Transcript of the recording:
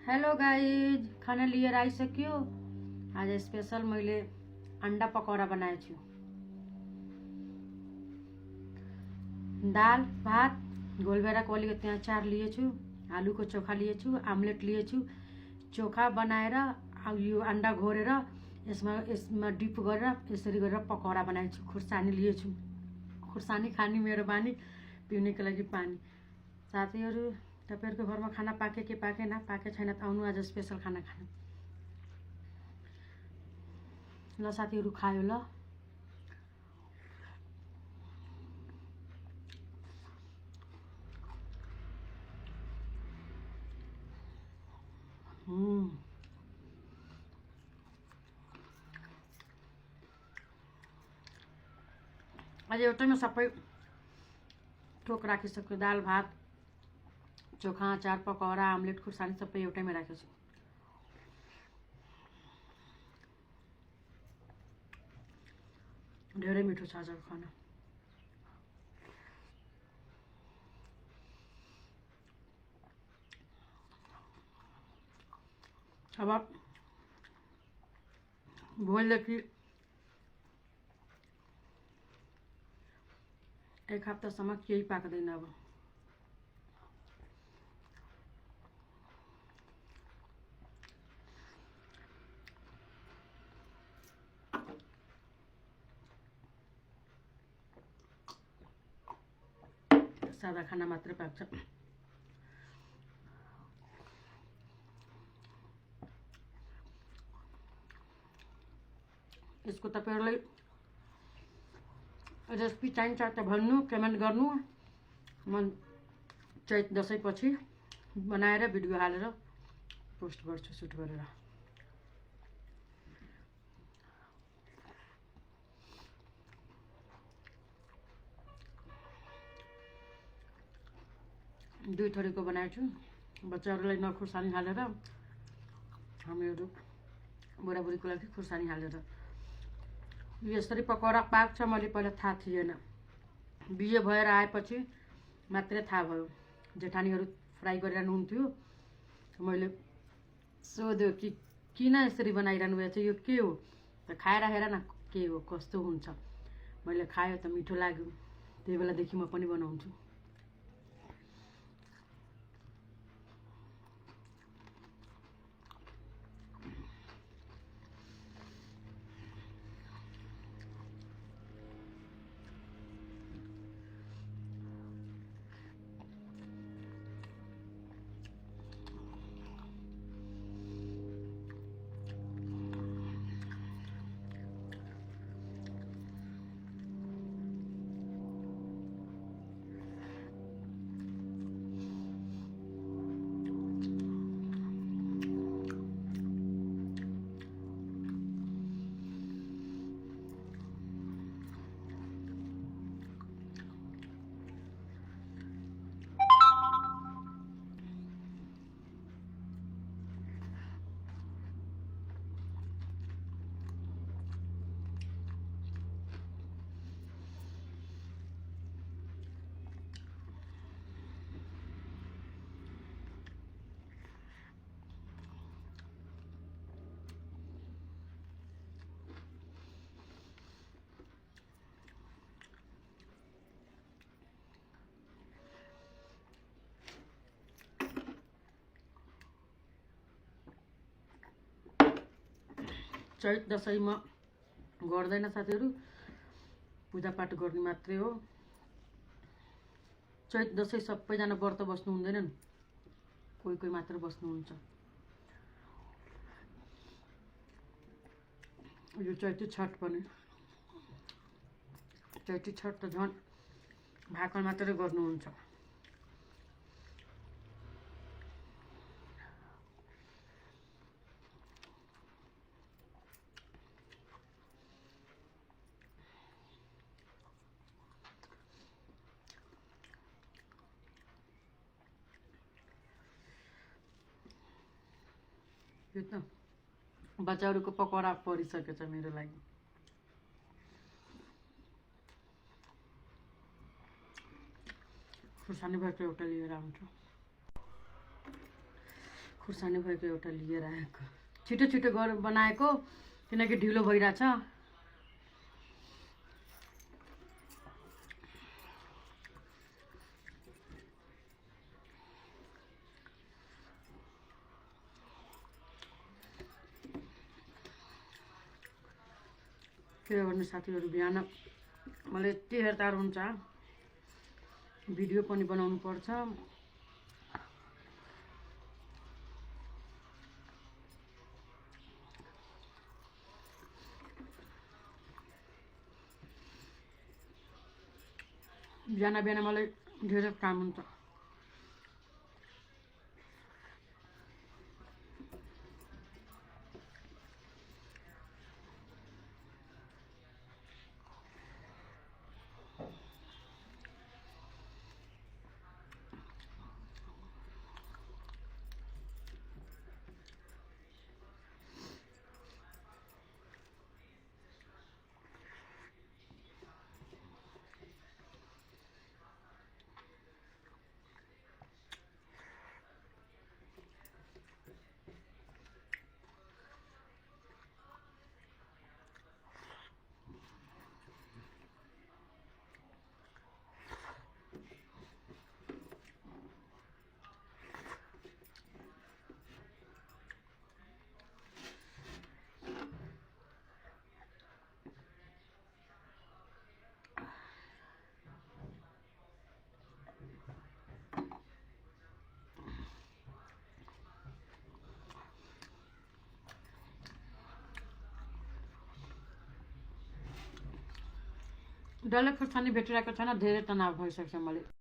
Hello guys, खाना लिएर आइसक्यो। आज स्पेशल मैले अंडा पकौडा बनाएको छु। दाल भात गोलभेडाको अलिकति अचार लिएछु, आलुको चोखा लिएछु, आमलेट लिएछु। चोखा बनाएर यो अंडा घोरेर यसमा डिप गरेर यसरी गरेर पकौडा बनाएको छु। खुर्सानी लिएछु, खुर्सानी खाने मेरो बानी, पिउनेको लागि पानी। साथीहरू, तपाईहरुको घरमा खाना पाके कि पाकेन? पाके छैन त आउनु आज स्पेशल खाना खानु। ल साथीहरू, खायो ल। आज एउटैमा सबै थोक राखिसक्यो। दाल भात चोखा अचार पकौडा आमलेट खुर्सानी सबै एउटैमा राखेको छु। धेरै मिठो छ आजको खाना। अब भोलिदेखि एक हप्तासम्म केही पाक्दैन। अब सादा खाना मात्रै पाक्छ। यसको तपाईहरुलाई रेसिपी चाहिन्छ त भन्नु, कमेन्ट गर्नु। म चैत दशैंपछि बनाएर भिडियो हालेर पोस्ट गर्छु सुट गरेर। दुई थरीको बनाएको छु। बच्चाहरूलाई नखुर्सानी हालेर, हामीहरू बुढाबुढीको लागि खुर्सानी हालेर। यसरी पकौडा पाक्छ मैले पहिला थाहा थिएन। बिहे भएर आएपछि मात्रै थाहा भयो। जेठानीहरू फ्राई गरिरहनुहुन्थ्यो। मैले सोध्यो कि किन यसरी बनाइरहनु भएको छ, यो के हो त? खाएर हेर न के हो, कस्तो हुन्छ। मैले खायो त मिठो लाग्यो। त्यही बेलादेखि म पनि बनाउँछु। चैत दशैंमा गर्दैन साथीहरू, पूजापाठ गर्ने मात्रै हो। चैत दशैं सबैजना व्रत बस्नु हुँदैनन्, कोही कोही मात्र बस्नुहुन्छ। यो चैती छठ पनि, चैती छठ त झन् भाकल मात्रै गर्नुहुन्छ। यो त बच्चाहरूको पकौडा परिसकेछ मेरो लागि। खुर्सानी भएको एउटा लिएर आउँछु। खुर्सानी भएको एउटा लिएर आएको। छिटो छिटो बनाएको किनकि ढिलो भइरहेछ। के गर्नु साथीहरू, बिहान मलाई यति हेरतार हुन्छ, भिडियो पनि बनाउनु पर्छ। बिहान बिहान मलाई धेरै काम हुन्छ। डल्लै खुर्सानी भेटिरहेको छैन, धेरै तनाव भइसक्छ मलाई।